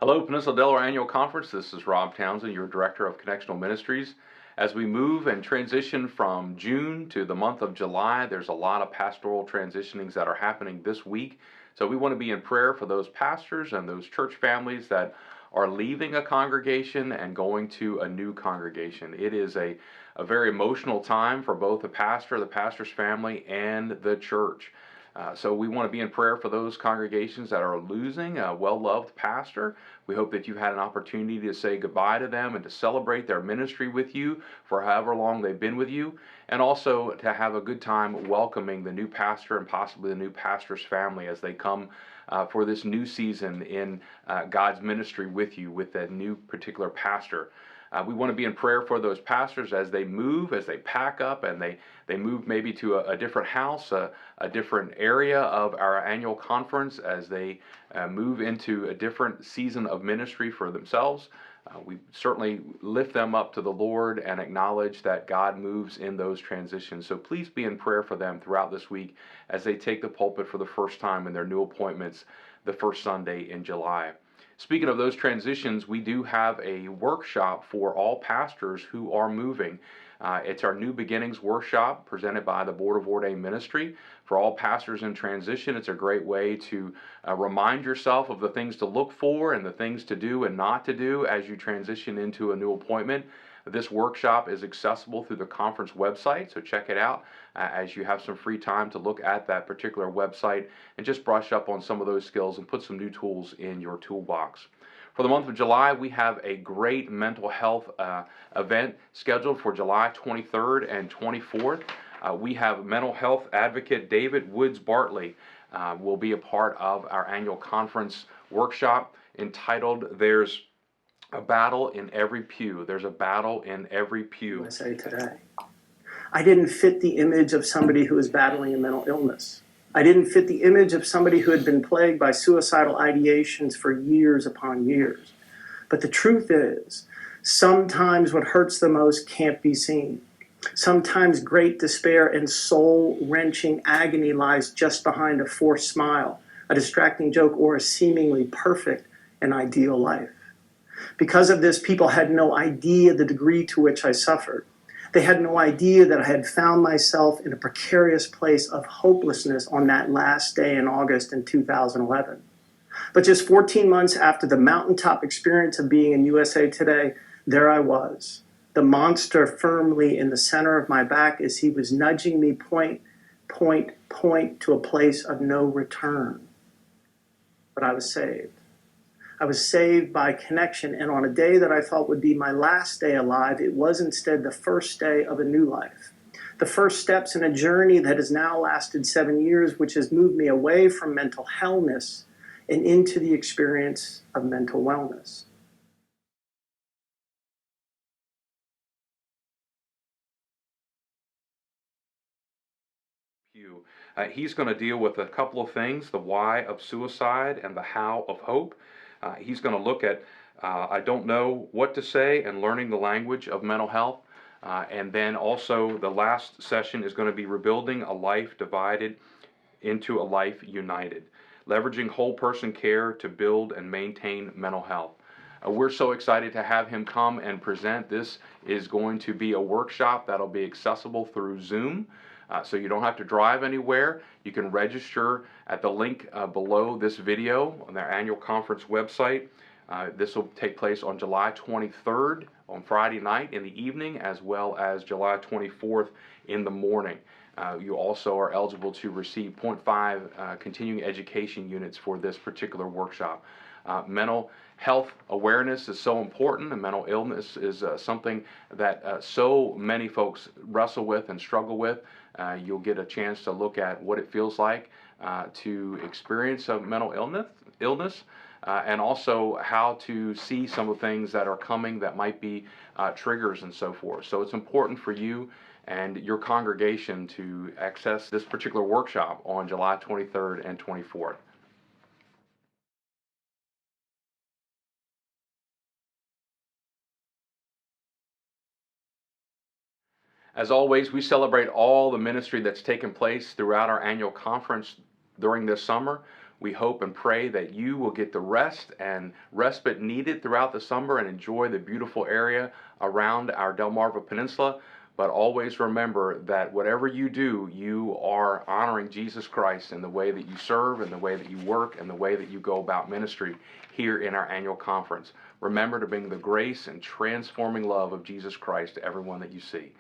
Hello, Peninsula-Delaware Annual Conference. This is Rob Townsend, your Director of Connectional Ministries. As we move and transition from June to the month of July, there's a lot of pastoral transitionings that are happening this week. So we want to be in prayer for those pastors and those church families that are leaving a congregation and going to a new congregation. It is a very emotional time for both the pastor, the pastor's family, and the church. So we want to be in prayer for those congregations that are losing a well-loved pastor. We hope that you had an opportunity to say goodbye to them and to celebrate their ministry with you for however long they've been with you, and also to have a good time welcoming the new pastor and possibly the new pastor's family as they come for this new season in God's ministry with you, with that new particular pastor. We want to be in prayer for those pastors as they move, as they pack up, and they move maybe to a different house, a different area of our annual conference, as they move into a different season of ministry for themselves. We certainly lift them up to the Lord and acknowledge that God moves in those transitions. So please be in prayer for them throughout this week as they take the pulpit for the first time in their new appointments the first Sunday in July. Speaking of those transitions, we do have a workshop for all pastors who are moving. It's our New Beginnings workshop presented by the Board of Ordained Ministry. For all pastors in transition, it's a great way to remind yourself of the things to look for and the things to do and not to do as you transition into a new appointment. This workshop is accessible through the conference website, so check it out as you have some free time to look at that particular website and just brush up on some of those skills and put some new tools in your toolbox. For the month of July, we have a great mental health event scheduled for July 23rd and 24th. We have mental health advocate David Woods Bartley will be a part of our annual conference workshop entitled "There's a Battle in Every Pew." There's a battle in every pew. I say today, I didn't fit the image of somebody who was battling a mental illness. I didn't fit the image of somebody who had been plagued by suicidal ideations for years upon years. But the truth is, sometimes what hurts the most can't be seen. Sometimes great despair and soul-wrenching agony lies just behind a forced smile, a distracting joke, or a seemingly perfect and ideal life. Because of this, people had no idea the degree to which I suffered. They had no idea that I had found myself in a precarious place of hopelessness on that last day in August in 2011. But just 14 months after the mountaintop experience of being in USA Today, there I was, the monster firmly in the center of my back as he was nudging me point to a place of no return. But I was saved. I was saved by connection, and on a day that I thought would be my last day alive, it was instead the first day of a new life. The first steps in a journey that has now lasted 7 years, which has moved me away from mental hellness and into the experience of mental wellness. He's going to deal with a couple of things: the why of suicide and the how of hope. He's going to look at I don't know what to say and learning the language of mental health. And then also the last session is going to be rebuilding a life divided into a life united, leveraging whole person care to build and maintain mental health. We're so excited to have him come and present. This is going to be a workshop that'll be accessible through Zoom. So you don't have to drive anywhere. You can register at the link below this video on their annual conference website. This will take place on July 23rd on Friday night in the evening, as well as July 24th in the morning. You also are eligible to receive 0.5 continuing education units for this particular workshop. Mental health awareness is so important, and mental illness is something that so many folks wrestle with and struggle with. You'll get a chance to look at what it feels like to experience a mental illness, and also how to see some of the things that are coming that might be triggers and so forth. So it's important for you and your congregation to access this particular workshop on July 23rd and 24th. As always, we celebrate all the ministry that's taken place throughout our annual conference during this summer. We hope and pray that you will get the rest and respite needed throughout the summer and enjoy the beautiful area around our Delmarva Peninsula. But always remember that whatever you do, you are honoring Jesus Christ in the way that you serve, in the way that you work, and the way that you go about ministry here in our annual conference. Remember to bring the grace and transforming love of Jesus Christ to everyone that you see.